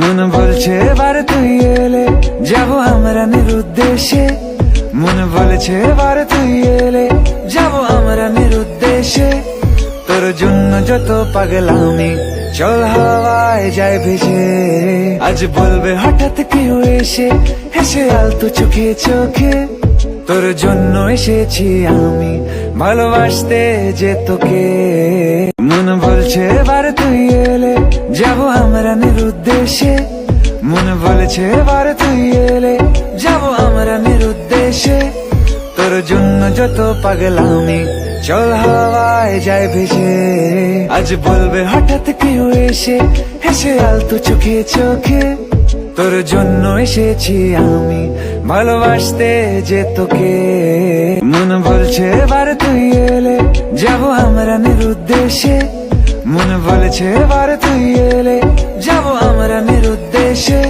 মন বলছে এবার তুই এলে যাব আমরা নিরুদ্দেশে, মন বলছে এবার তুই এলে যাব আমরা নিরুদ্দেশে। তোর জন্য যত পাগলামি চল হাওয়ায় যায় ভেসে, আজ বলবে হঠাৎ কেউ এসে হেসে আলতো চোখে চোখে। তোর জন্য এসেছি আমি ভালোবাসতে যে তোকে, মন বলছে এবার তুই এলে যাব আমরা নিরুদ্দেশে, মন বলছে এবার তুই এলে যাব আমরা নিরুদ্দেশে। তোর জন্য যত পাগলামি চল হাওয়ায় যায় ভেসে, আজ বলবে হঠাৎ কেউ এসে হেসে আলতো চোখে চোখে। তোর জন্য এসেছি আমি ভালোবাসতে যে তোকে, মন বলছে এবার তুই এলে যাব আমরা নিরুদ্দেশে, মন বলছে এবার তুই এলে যাব আমরা নিরুদ্দেশে।